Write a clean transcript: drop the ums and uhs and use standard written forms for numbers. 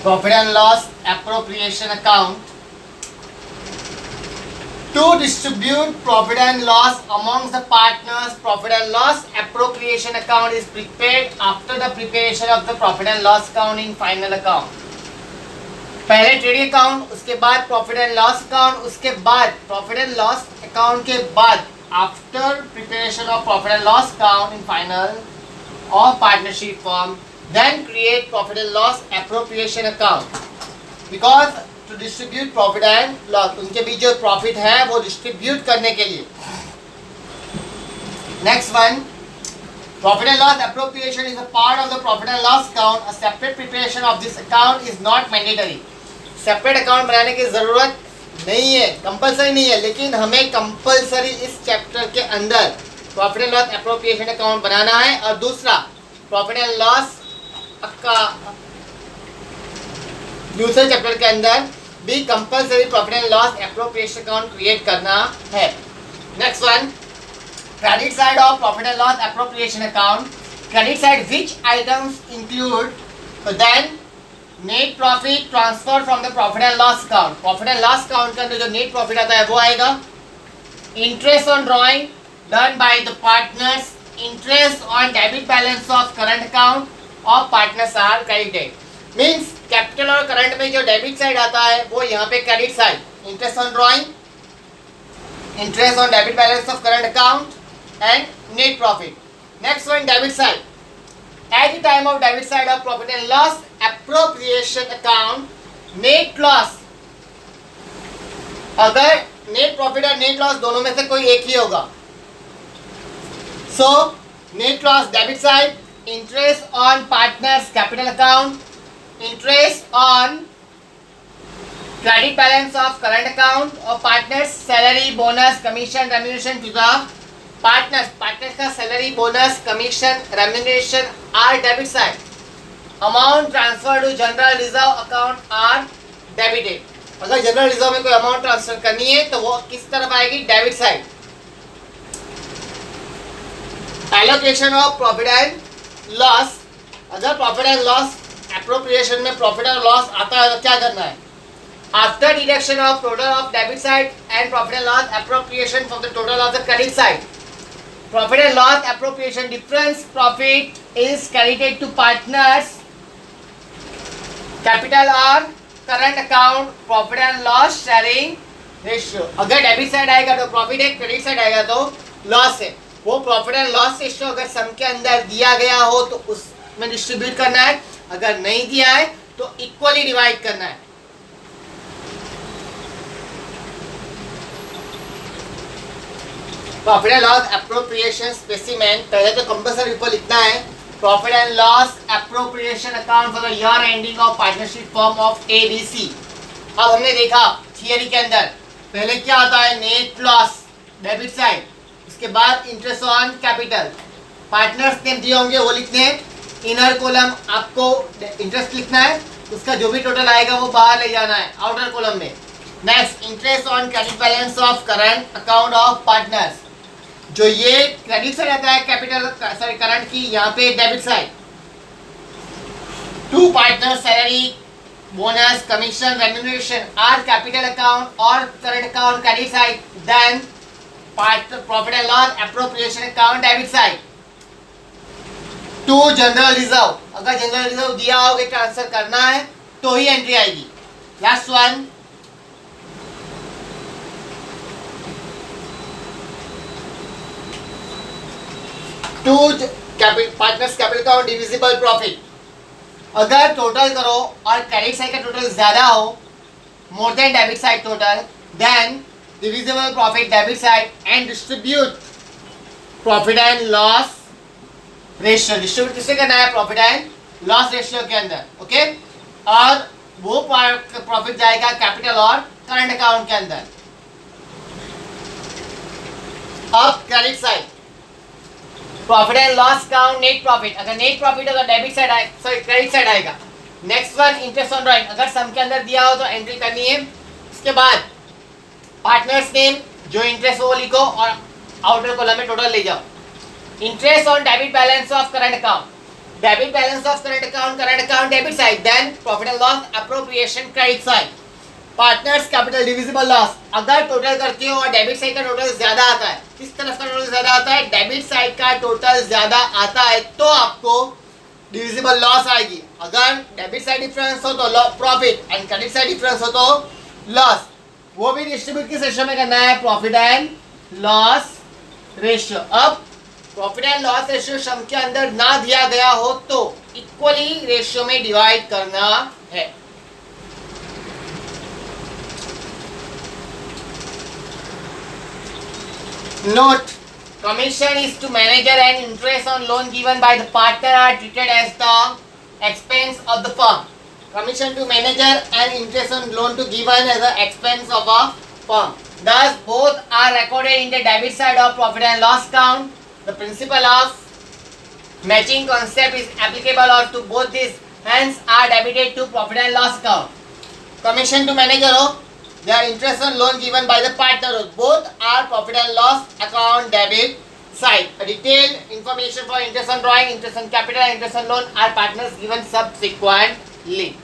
profit and loss appropriation account. To distribute profit and loss amongst the partners, profit and loss appropriation account is prepared after the preparation of the profit and loss account in final account. पहले trading account, उसके बाद profit and loss account, उसके बाद profit and loss account के बाद after preparation of profit and loss account in final और partnership form, then create profit and loss appropriation account, because to distribute profit and loss, उनके बीच जो profit है वो डिस्ट्रीब्यूट करने के लिए. Next one, profit and loss appropriation is a part of the profit and loss account. A separate preparation of this account is not mandatory. Separate account बनाने की ज़रूरत नहीं है, कंपलसरी नहीं है, लेकिन हमें कंपलसरी इस चैप्टर के अंदर profit and loss appropriation account बनाना है. और दूसरा, प्रॉफिट एंड लॉस का दूसरे चैप्टर के अंदर भी compulsory profit and loss appropriation account create करना है. Next one, credit side of profit and loss appropriation account. Credit side, which items include? So then net profit transfer from the profit and loss account. Profit and loss account के अंदर जो net profit आता है वो आएगा. Interest on drawing done by the partners. Interest on debit balance of current account of partners are credited. Means capital और current में जो debit side आता है वो यहाँ पे credit side. Interest on drawing, interest on debit balance of current account and net profit. Next one, debit side. At the time of debit side of profit and loss appropriation account, net loss, अगर net profit और net loss दोनों में से कोई एक ही होगा, so net loss debit side, interest on partners capital account, interest on credit balance of current account of partners, salary, bonus, commission, remuneration to the partners का salary, bonus, commission, remuneration are debit side. Amount transfer to general reserve account are debited. अगर general reserve में कोई amount transfer करनी है तो वो किस तरफ आएगी? Debit side. Allocation of profit and loss. अगर प्रॉफिट एंड लॉस एप्रोप्रिएशन में प्रॉफिट एंड लॉस आता है तो क्या करना है? After deduction of total of debit side and profit and loss appropriation from the total of the credit side, profit and loss appropriation difference profit is credited to partners capital or current account profit and loss sharing ratio. अगर debit side आएगा तो profit है, credit side आएगा तो loss है. वो profit and loss ratio अगर सम के अंदर दिया गया हो तो उसमें डिस्ट्रीब्यूट करना है, अगर नहीं दिया है तो इक्वली डिवाइड करना है. Profit and loss appropriation specimen, पहले तो कंपल्सरी ऊपर लिखना है profit and loss appropriation account for the year ending of partnership form of ABC. अब हमने देखा थियरी के अंदर पहले क्या आता है? नेट लॉस डेबिट साइड, उसके बाद interest on capital, partners name दिए होंगे वो लिखने हैं, इनर कॉलम आपको इंटरेस्ट लिखना है, उसका जो भी टोटल आएगा वो बाहर ले जाना है आउटर कॉलम में. Next, interest on credit balance of current account of partners, जो ये क्रेडिट साइड आता है कैपिटल सॉरी करंट की, यहाँ पे debit side. To partner salary, bonus, commission, remuneration or capital account और current account credit side, then profit and loss appropriation account debit side. To general reserve, अगर general reserve दिया हो कि transfer करना है तो ही एंट्री आएगी. Last one, to partners capital account divisible profit. अगर टोटल करो और क्रेडिट साइड का टोटल ज्यादा हो, more than debit side total, then divisible profit debit side and distribute profit and loss ratio. Distribute किससे करना है? प्रॉफिट एंड लॉस रेशियो के अंदर. ओके, और वो प्रॉफिट जाएगा कैपिटल और करंट अकाउंट के अंदर. अब credit side, profit and loss account net profit, अगर नेट प्रॉफिट हो तो डेबिट साइड आएगा, सॉरी क्रेडिट साइड आएगा. Next one, interest on drawing, अगर सम के अंदर दिया हो तो एंट्री करनी है. उसके बाद पार्टनर्स नेम, जो इंटरेस्ट वो लिखो और आउटर कॉलम में टोटल ले जाओ. Interest on debit balance of current account, Debit balance of current account debit side. Then profit and loss appropriation credit side. Partners capital divisible loss, अगर total करते हो और डेबिट साइड का total ज्यादा आता है, किस तरफ का टोटल ज्यादा आता है, डेबिट साइड का टोटल ज्यादा आता है, तो आपको डिविजिबल लॉस आएगी। अगर डेबिट साइड डिफरेंस हो तो profit and credit side difference हो तो लॉस। वो भी डिस्ट्रीब्यूट किस रेशियो में करना है, प्रॉफिट एंड लॉस रेशियो। अब प्रॉफिट एंड लॉस रेशियो सम के अंदर ना दिया गया हो तो इक्वली रेशियो में डिवाइड करना है। Note: commission is to manager and interest on loan given by the partner are treated as the expense of the firm. Commission to manager and interest on loan to given as the expense of a firm. Thus, both are recorded in the debit side of profit and loss account. The principle of matching concept is applicable to both these. Hence, are debited to profit and loss account. Commission to manager हो, they are interest on loan given by the partner. Both are profit and loss account debit side. A detailed information for interest on drawing, interest on capital and interest on loan are partners given subsequently.